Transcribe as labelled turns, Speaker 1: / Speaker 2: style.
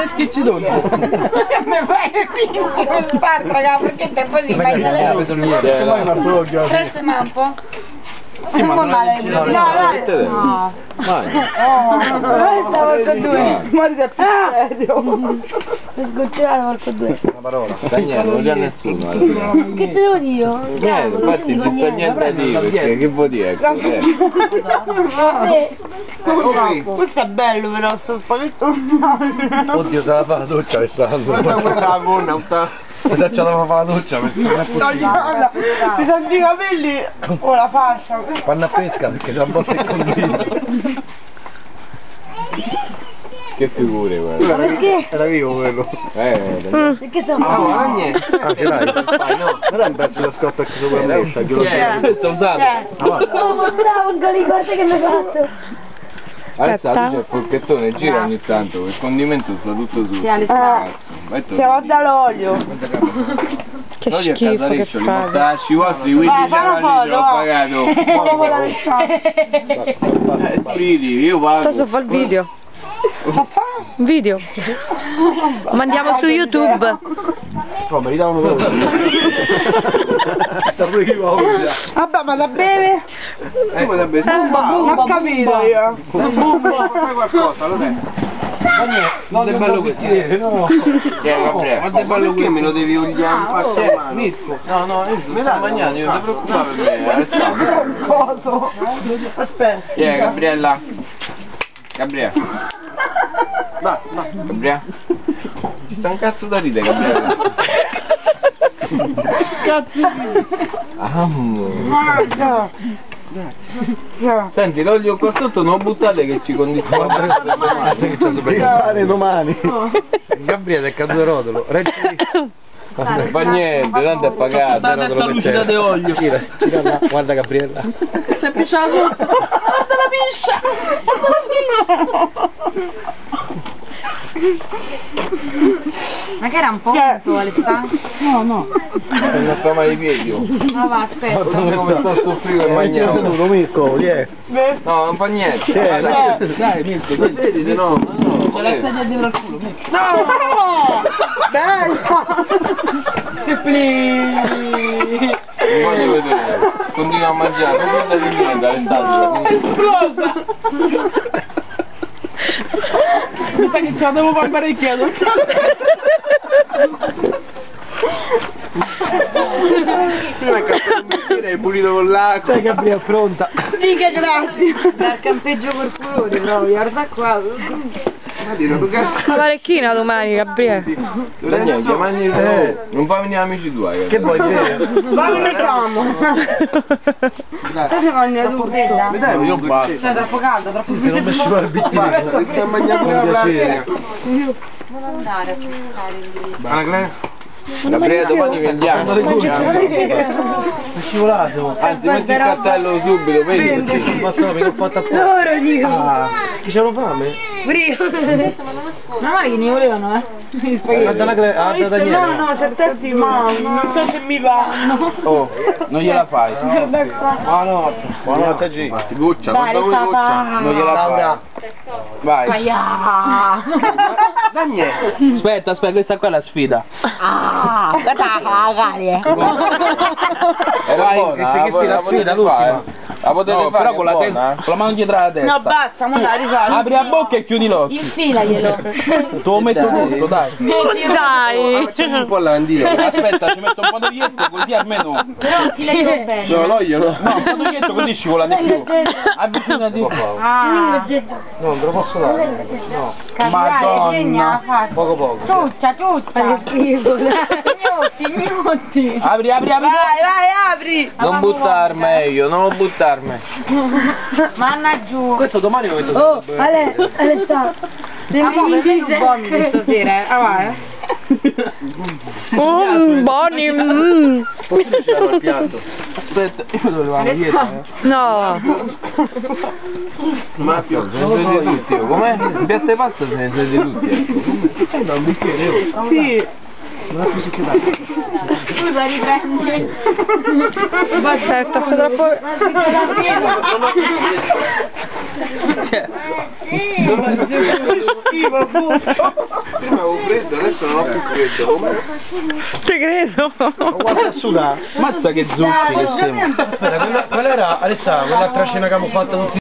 Speaker 1: Schizzidonia.
Speaker 2: Mi fai finti quest'altra, raga, perché te così fai la prestami un po'.
Speaker 1: Sì, ma non è
Speaker 2: no, stavo con due.
Speaker 3: Morite più serio.
Speaker 2: Per sgocciare porco due.
Speaker 1: una parola. Daniele, non c'è nessuno.
Speaker 2: Che ti devo dire io?
Speaker 1: Niente, infatti non sa niente a dire, perché che vuol dire?
Speaker 3: Questo è bello però, sto spaghetto.
Speaker 1: Oddio, se la fa la doccia Alessandro. Guarda la gonna, se ce la fa la doccia perché non è possibile.
Speaker 3: Ti senti i capelli o la fascia?
Speaker 1: Panna a pesca perché c'ha un po' seccondino. Che figure guarda.
Speaker 2: Perché?
Speaker 1: Era vivo quello.
Speaker 2: Perché sono
Speaker 1: Ah, niente. Ah, ce l'hai? No. Non è un pezzo da scorta che sopra me. Sto usando.
Speaker 2: Oh, ma bravo, Gali, guarda che mi hai fatto.
Speaker 1: Alessandro c'è il forchettone, gira ogni tanto, il condimento sta tutto su.
Speaker 2: Sì, Alessandro.
Speaker 3: Guarda l'olio.
Speaker 4: Che
Speaker 1: L'olio
Speaker 4: schifo che
Speaker 1: casareccio, li
Speaker 4: fate.
Speaker 1: mortacci vostri, quindi l'ho pagato. Vedi, io pago.
Speaker 4: Posso fare il video? Un video? Mandiamo su YouTube.
Speaker 1: No, mi ridavano loro. Sta pure chi va.
Speaker 3: Vabbè, ma da bere?
Speaker 1: Come da bere?
Speaker 3: Non ho capito io.
Speaker 1: Fai qualcosa, lo dai. Non è bello così. No. Guarda è bello che me lo devi oliare. Mirko. No, no, io sto mangiando, io non ti preoccupare per me, Alessandro.
Speaker 3: Coso? Aspetta.
Speaker 1: Chi è Gabriella? Gabriella. Va, Gabriella. Ci sta un cazzo da ridere, Gabriella.
Speaker 3: Cazzo di...
Speaker 1: Guarda. Grazie. Senti, l'olio qua sotto non buttate che ci condistingue. Che c'è super domani. Gabriele è caduto rotolo. Reggi. Non fa niente, tanto è pagato.
Speaker 5: La testa lucida di olio.
Speaker 1: Gira là, guarda Gabriella.
Speaker 5: Si è pisciato sotto. Guarda la piscia. Guarda la piscia.
Speaker 2: Ma che era un po' lento, Alessandro?
Speaker 3: No, no.
Speaker 1: Non fa male i piedi.
Speaker 2: No, va, aspetta.
Speaker 1: Come sto a soffrire e mangiare. Seduto Mirko, no, non fa niente. Dai Mirko, sediti, no.
Speaker 5: C'è la sedia dietro al culo, Mirko.
Speaker 3: No! Bella!
Speaker 5: Suppli!
Speaker 1: Non voglio vedere. Continua a mangiare, non guarda di niente Alessandro.
Speaker 5: Esplosa! Mi sa che ce la devo fare parecchio.
Speaker 1: Prima è capito un bicchiere è pulito con l'acqua. Sai Gabriele affronta.
Speaker 3: Sì, che grazie!
Speaker 2: Dal campeggio corporone proprio, guarda qua.
Speaker 4: La parecchina domani, Gabriele.
Speaker 1: Niente, mangi non fa venire amici tuoi. Che vuoi bere?
Speaker 3: Ma ne siamo!
Speaker 2: Troppo fredda?
Speaker 1: Dai, io basta.
Speaker 2: Cioè, troppo calda, troppo
Speaker 1: Se non mi scivola il bicchiere. Basta, stai mangiando una plastica.
Speaker 2: Non andare a pescare.
Speaker 1: Gabriele, domani vendiamo. È scivolato. Anzi, metti il cartello subito, vedi? Ma sto, mi ho fatto apposta.
Speaker 2: Loro dicono.
Speaker 1: Chi c'hanno fame?
Speaker 2: Pure io. No, ma che ne volevano,
Speaker 1: Guarda Daniele.
Speaker 3: No, se te ti mangio, non so se mi vanno.
Speaker 1: Oh, non gliela fai. Buonanotte. Buonanotte G. Ti goccia, guarda come goccia. Non gliela fai. Vai. Daniele.
Speaker 5: Aspetta, questa qua è la sfida.
Speaker 2: Guarda la carie.
Speaker 1: Era buona, che si la sfida l'ultima. La potete fare
Speaker 5: però con la testa, con la mano dietro la testa.
Speaker 3: No, basta, mo la rifai.
Speaker 5: Apri la bocca e chiudi l'occhio.
Speaker 2: Infilaglielo.
Speaker 5: Te lo metto tutto, dai.
Speaker 4: Dai!
Speaker 1: Facciamo un po' la lavandina.
Speaker 5: Aspetta, ci metto un po' di dietro così almeno.
Speaker 2: Però infilaglielo bene.
Speaker 1: No, l'olio no.
Speaker 5: No, un po' di dietro così scivola di più. Avvicinati.
Speaker 1: No, non te lo posso dare. No.
Speaker 2: Madonna.
Speaker 1: Poco.
Speaker 3: Ciuccia.
Speaker 2: Che schifo. Gnotti.
Speaker 5: Apri.
Speaker 3: Vai, apri.
Speaker 1: Non buttarmi io, non lo buttarmi.
Speaker 2: Manna giù.
Speaker 1: Questo domani lo metto.
Speaker 2: Oh, Alessandro. Sembri in diesel stasera, vai.
Speaker 4: Buoni!
Speaker 1: Poi c'era il piatto.
Speaker 5: Aspetta, io me lo levavo dietro.
Speaker 4: No!
Speaker 1: Mazzio, se ne siete tutti, com'è? In piatto di pasta se ne siete tutti. Non mi siete,
Speaker 3: Sì.
Speaker 1: non è più secchetato.
Speaker 2: Scusa, riprendi.
Speaker 4: Aspetta, sto troppo...
Speaker 1: Non è schifo, appunto. non ho più freddo.
Speaker 4: Te credo.
Speaker 1: Quasi a sudare. Mazza che zuzzi che sembra. Aspetta, quella era Alessandra, quell'altra cena che abbiamo fatto tutti